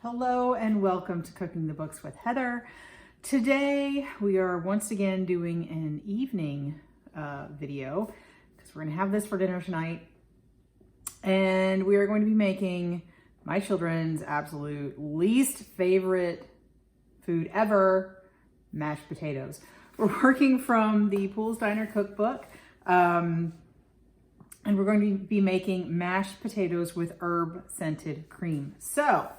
Hello and welcome to Cooking the Books with Heather. Today we are once again doing an evening video because we're going to have this for dinner tonight. And we are going to be making my children's absolute least favorite food ever, mashed potatoes. We're working from the Poole's Diner cookbook. And we're going to be making mashed potatoes with herb scented cream. So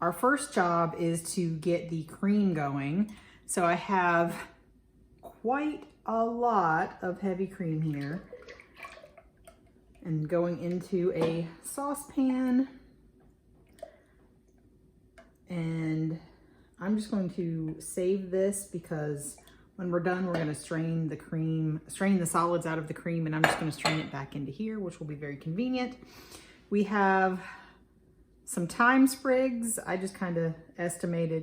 our first job is to get the cream going. So I have quite a lot of heavy cream here and going into a saucepan. And I'm just going to save this because when we're done, we're going to strain the solids out of the cream, and I'm just going to strain it back into here, which will be very convenient. We have some thyme sprigs. I just kind of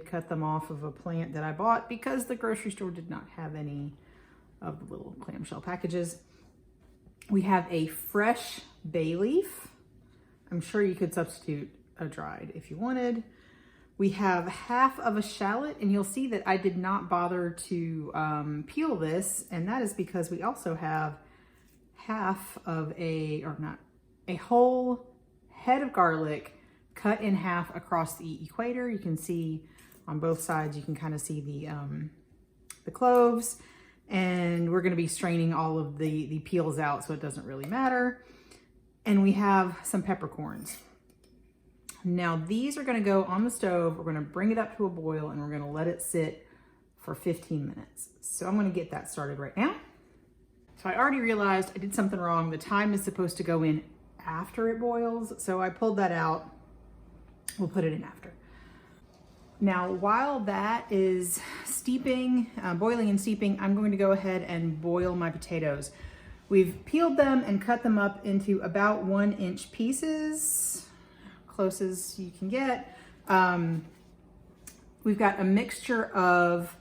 cut them off of a plant that I bought because the grocery store did not have any of the little clamshell packages. We have a fresh bay leaf. I'm sure you could substitute a dried if you wanted. We have half of a shallot, and you'll see that I did not bother to peel this, and that is because we also have half of a whole head of garlic cut in half across the equator. You can see on both sides, you can kind of see the cloves, and we're gonna be straining all of the peels out so it doesn't really matter. And we have some peppercorns. Now these are gonna go on the stove. We're gonna bring it up to a boil and we're gonna let it sit for 15 minutes. So I'm gonna get that started right now. So I already realized I did something wrong. The thyme is supposed to go in after it boils. So I pulled that out. We'll put it in after. Now, while that is steeping, boiling and steeping, I'm going to go ahead and boil my potatoes. We've peeled them and cut them up into about 1-inch pieces, close as you can get. We've got a mixture of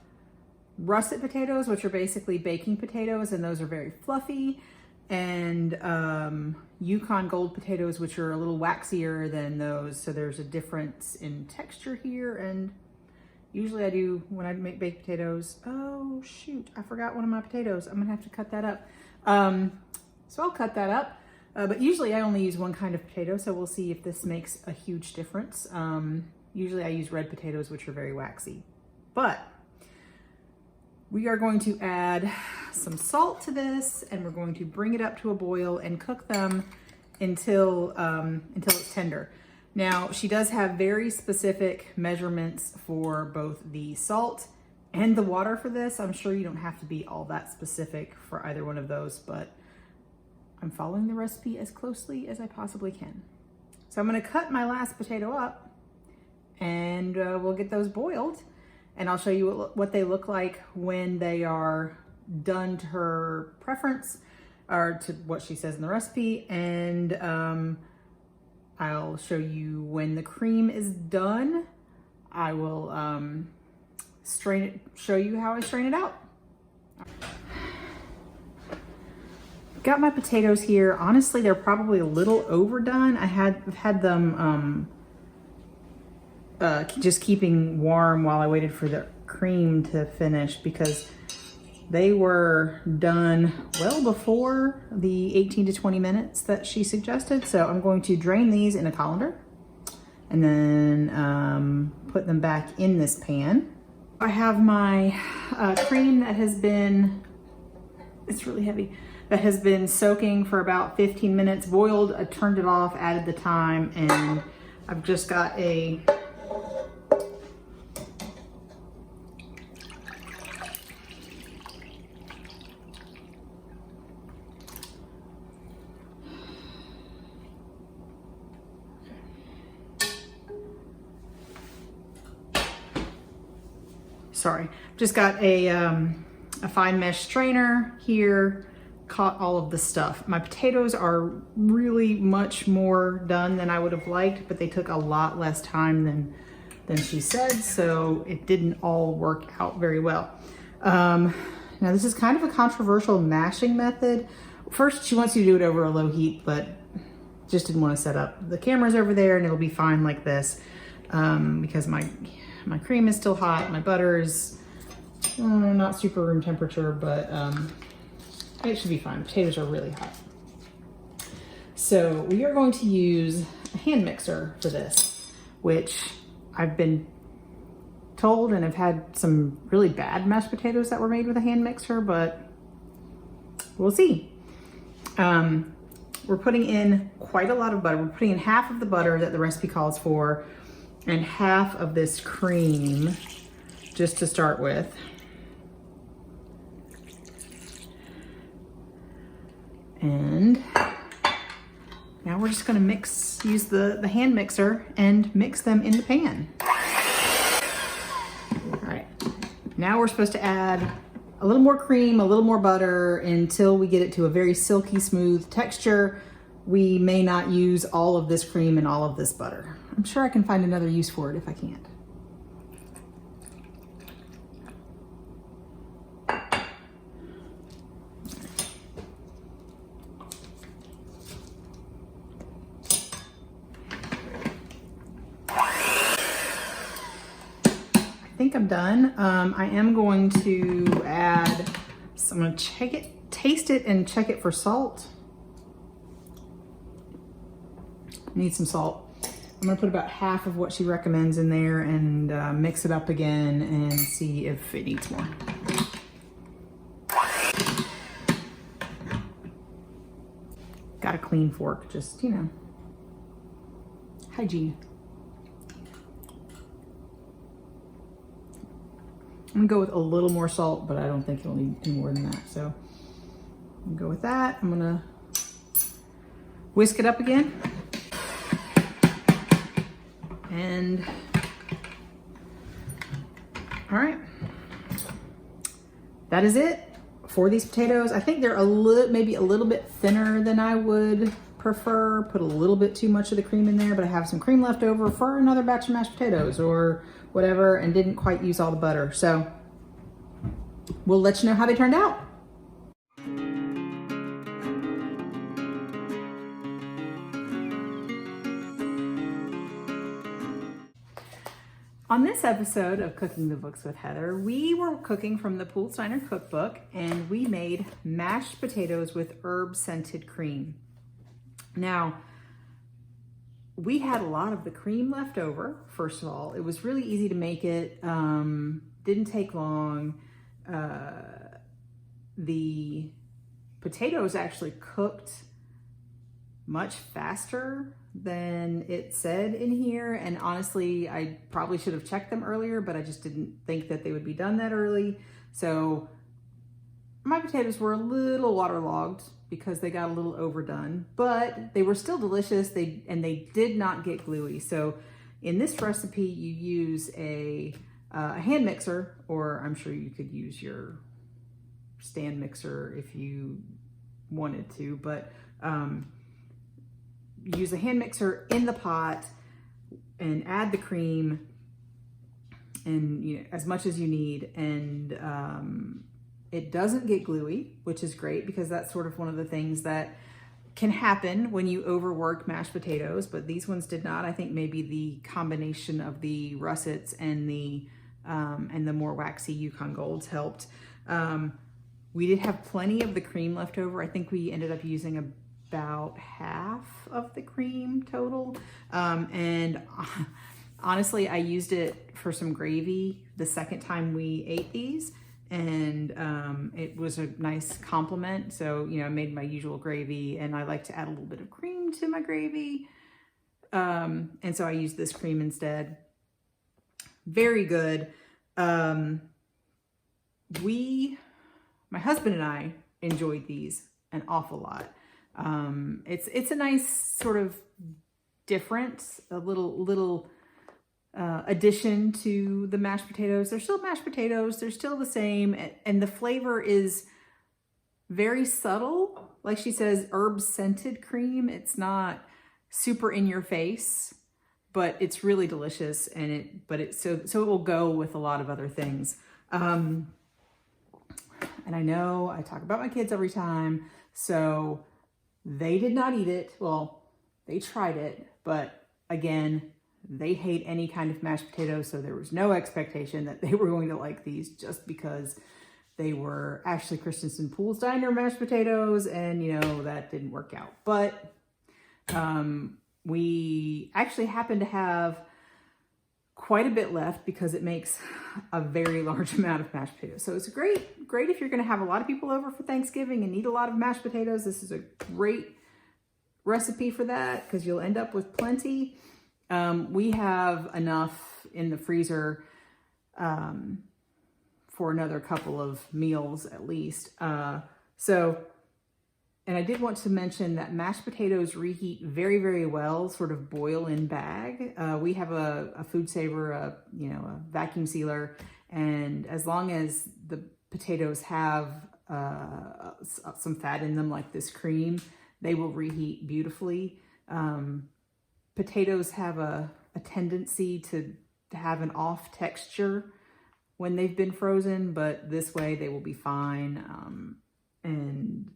russet potatoes, which are basically baking potatoes, and those are very fluffy, and Yukon Gold potatoes, which are a little waxier than those. So there's a difference in texture here. And usually I do, when I make baked potatoes, oh shoot, I forgot one of my potatoes. I'm gonna have to cut that up. So I'll cut that up. But usually I only use one kind of potato, so we'll see if this makes a huge difference. Usually I use red potatoes, which are very waxy. But we are going to add some salt to this, and we're going to bring it up to a boil and cook them until it's tender. Now, she does have very specific measurements for both the salt and the water for this. I'm sure you don't have to be all that specific for either one of those, but I'm following the recipe as closely as I possibly can. So I'm gonna cut my last potato up, and we'll get those boiled. And I'll show you what they look like when they are done to her preference, or to what she says in the recipe. And I'll show you when the cream is done. I will strain it, show you how I strain it out. Got my potatoes here. Honestly, they're probably a little overdone. I've had them just keeping warm while I waited for the cream to finish, because they were done well before the 18 to 20 minutes that she suggested. So I'm going to drain these in a colander and then put them back in this pan. I have my cream that has been, it's really heavy, that has been soaking for about 15 minutes, boiled. I turned it off, added the thyme, and I've just got a a fine mesh strainer here, caught all of the stuff. My potatoes are really much more done than I would have liked, but they took a lot less time than she said, so it didn't all work out very well. Now this is kind of a controversial mashing method. First, she wants you to do it over a low heat, but just didn't want to set up the cameras over there, and it'll be fine like this because my cream is still hot. My butter is not super room temperature, but it should be fine. The potatoes are really hot. So we are going to use a hand mixer for this, which I've been told, and I've had some really bad mashed potatoes that were made with a hand mixer, but we'll see. We're putting in quite a lot of butter. We're putting in half of the butter that the recipe calls for and half of this cream just to start with. And now we're just gonna use the hand mixer and mix them in the pan. All right, now we're supposed to add a little more cream, a little more butter until we get it to a very silky smooth texture. We may not use all of this cream and all of this butter. I'm sure I can find another use for it if I can't. I think I'm done. I am going to add, so I'm gonna check it, taste it and check it for salt. Need some salt. I'm gonna put about half of what she recommends in there and mix it up again and see if it needs more. Got a clean fork, just, you know, hygiene. I'm gonna go with a little more salt, but I don't think it'll need any more than that. So I'm gonna go with that. I'm gonna whisk it up again. And all right, that is it for these potatoes. I think they're maybe a little bit thinner than I would prefer. Put a little bit too much of the cream in there, but I have some cream left over for another batch of mashed potatoes or whatever, and didn't quite use all the butter. So we'll let you know how they turned out. On this episode of Cooking the Books with Heather, we were cooking from the Poole cookbook, and we made mashed potatoes with herb-scented cream. Now, we had a lot of the cream left over, first of all. It was really easy to make it, didn't take long. The potatoes actually cooked much faster than it said in here, and honestly I probably should have checked them earlier, but I just didn't think that they would be done that early. So my potatoes were a little waterlogged because they got a little overdone, but they were still delicious. They did not get gluey. So in this recipe you use a hand mixer, or I'm sure you could use your stand mixer if you wanted to, but use a hand mixer in the pot and add the cream and, you know, as much as you need. And it doesn't get gluey, which is great because that's sort of one of the things that can happen when you overwork mashed potatoes, but these ones did not. I think maybe the combination of the russets and the more waxy Yukon Golds helped. We did have plenty of the cream left over. I think we ended up using about half of the cream total. And honestly, I used it for some gravy the second time we ate these, and it was a nice compliment. So, you know, I made my usual gravy, and I like to add a little bit of cream to my gravy. And so I used this cream instead. Very good. My husband and I enjoyed these an awful lot. It's a nice sort of difference, a little addition to the mashed potatoes. They're still mashed potatoes. They're still the same. And the flavor is very subtle. Like she says, herb scented cream. It's not super in your face, but it's really delicious. And so it will go with a lot of other things. And I know I talk about my kids every time, so they did not eat it. Well, They tried it, but again, they hate any kind of mashed potatoes, so there was no expectation that they were going to like these just because they were Ashley Christensen Poole's Diner mashed potatoes, and you know, that didn't work out. But we actually happen to have quite a bit left because it makes a very large amount of mashed potatoes. So it's great if you're going to have a lot of people over for Thanksgiving and need a lot of mashed potatoes. This is a great recipe for that because you'll end up with plenty. We have enough in the freezer for another couple of meals at least. And I did want to mention that mashed potatoes reheat very, very well, sort of boil in bag. We have a food saver, a vacuum sealer, and as long as the potatoes have some fat in them, like this cream, they will reheat beautifully. Potatoes have a tendency to have an off texture when they've been frozen, but this way they will be fine. And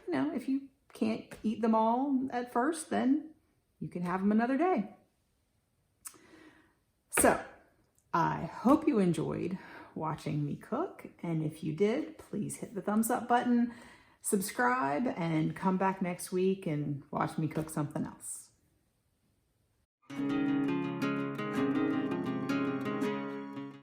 you know, if you can't eat them all at first, then you can have them another day. So I hope you enjoyed watching me cook. And if you did, please hit the thumbs up button, subscribe, and come back next week and watch me cook something else.